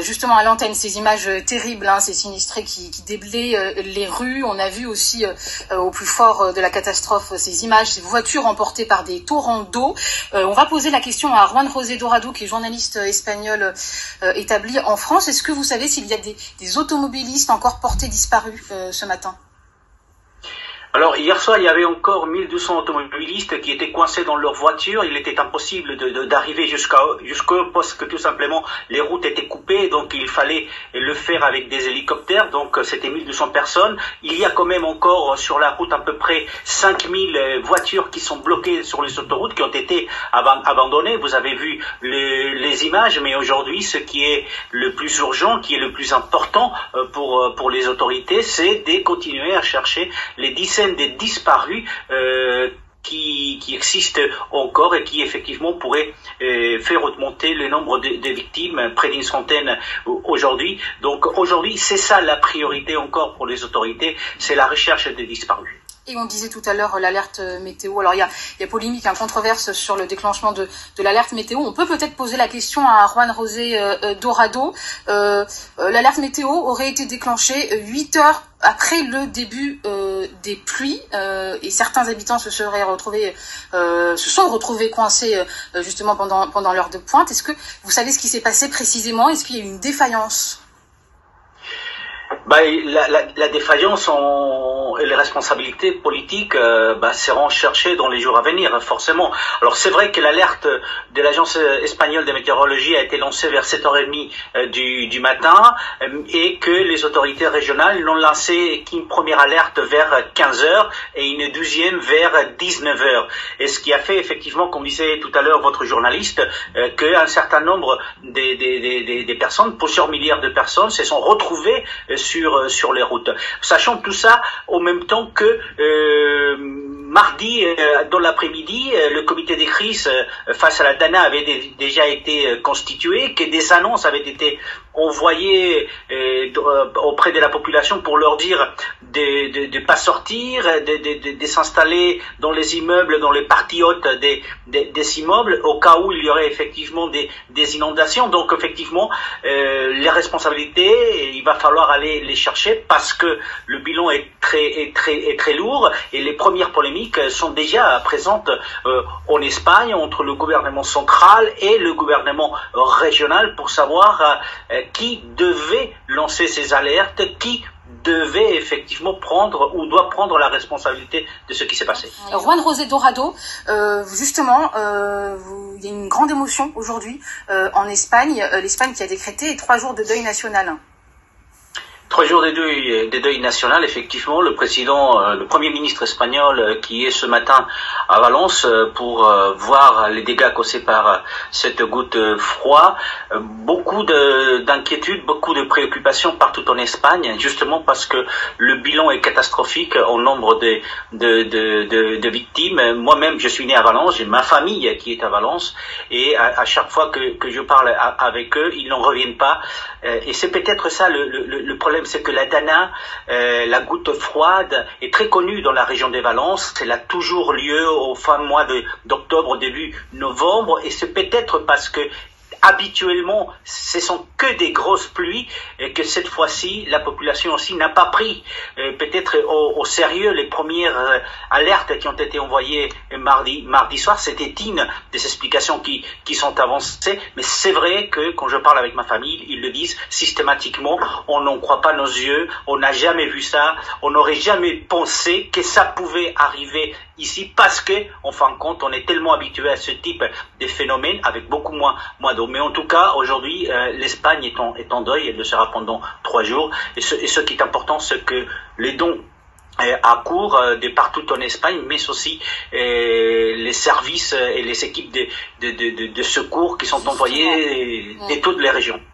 justement à l'antenne ces images terribles, hein, ces sinistrés qui déblaient les rues. On a vu aussi au plus fort de la catastrophe ces images, ces voitures emportées par des torrents d'eau. On va poser la question à Juan José Dorado, qui est journaliste espagnol établi en France. Est-ce que vous savez s'il y a des automobilistes encore portés disparus ce matin? Alors, hier soir, il y avait encore 1200 automobilistes qui étaient coincés dans leur voiture. Il était impossible d'arriver jusqu'au parce que tout simplement, les routes étaient coupées, donc il fallait le faire avec des hélicoptères. Donc, c'était 1200 personnes. Il y a quand même encore sur la route à peu près 5000 voitures qui sont bloquées sur les autoroutes, qui ont été abandonnées. Vous avez vu les images, mais aujourd'hui, ce qui est le plus urgent, qui est le plus important pour les autorités, c'est de continuer à chercher les dizaines des disparus qui existent encore et qui effectivement pourraient faire augmenter le nombre de victimes, près d'une centaine aujourd'hui. Donc aujourd'hui, c'est ça la priorité encore pour les autorités, c'est la recherche des disparus. Et on disait tout à l'heure l'alerte météo. Alors il y a polémique, controverse sur le déclenchement de l'alerte météo. On peut peut-être poser la question à Juan José Dorado. L'alerte météo aurait été déclenchée 8 heures après le début des pluies, et certains habitants se sont retrouvés coincés justement pendant l'heure de pointe. Est-ce que vous savez ce qui s'est passé précisément? Est-ce qu'il y a eu une défaillance? La défaillance et les responsabilités politiques seront cherchées dans les jours à venir, forcément. Alors c'est vrai que l'alerte de l'agence espagnole de météorologie a été lancée vers 7h30 du matin et que les autorités régionales l'ont lancée qu'une première alerte vers 15h et une deuxième vers 19h. Et ce qui a fait effectivement, comme disait tout à l'heure votre journaliste, qu'un certain nombre des personnes, plusieurs milliards de personnes, se sont retrouvées sur les routes. Sachant tout ça en même temps que mardi, dans l'après-midi, le comité des crises face à la Dana avait déjà été constitué, que des annonces avaient été envoyées auprès de la population pour leur dire de pas sortir, de s'installer dans les immeubles, dans les parties hautes des immeubles, au cas où il y aurait effectivement des inondations. Donc effectivement, les responsabilités, il va falloir aller les chercher parce que le bilan est très lourd et les premières polémiques sont déjà présentes en Espagne entre le gouvernement central et le gouvernement régional pour savoir qui devait lancer ces alertes, qui devait effectivement prendre ou doit prendre la responsabilité de ce qui s'est passé. Juan José Dorado, justement, il y a une grande émotion aujourd'hui en Espagne, l'Espagne qui a décrété 3 jours de deuil national. 3 jours de deuil national, effectivement, le premier ministre espagnol qui est ce matin à Valence pour voir les dégâts causés par cette goutte froid. Beaucoup d'inquiétudes, beaucoup de préoccupations partout en Espagne, justement parce que le bilan est catastrophique au nombre de victimes. Moi-même, je suis né à Valence, j'ai ma famille qui est à Valence, et à chaque fois que je parle avec eux, ils n'en reviennent pas. Et c'est peut-être ça le problème. C'est que la Dana, la goutte froide, est très connue dans la région de Valence. Elle a toujours lieu au fin mois d'octobre, début novembre, et c'est peut-être parce que habituellement, ce sont que des grosses pluies et que cette fois-ci, la population aussi n'a pas pris peut-être au sérieux les premières alertes qui ont été envoyées mardi soir. C'était une des explications qui sont avancées, mais c'est vrai que quand je parle avec ma famille, ils le disent systématiquement, on n'en croit pas nos yeux, on n'a jamais vu ça, on n'aurait jamais pensé que ça pouvait arriver ici parce que, en fin de compte, on est tellement habitué à ce type de phénomène avec beaucoup moins d'eau. Mais en tout cas, aujourd'hui, l'Espagne est en deuil, elle le sera pendant 3 jours. Et ce qui est important, c'est que les dons à court de partout en Espagne, mais aussi les services et les équipes de secours qui sont envoyés de toutes les régions.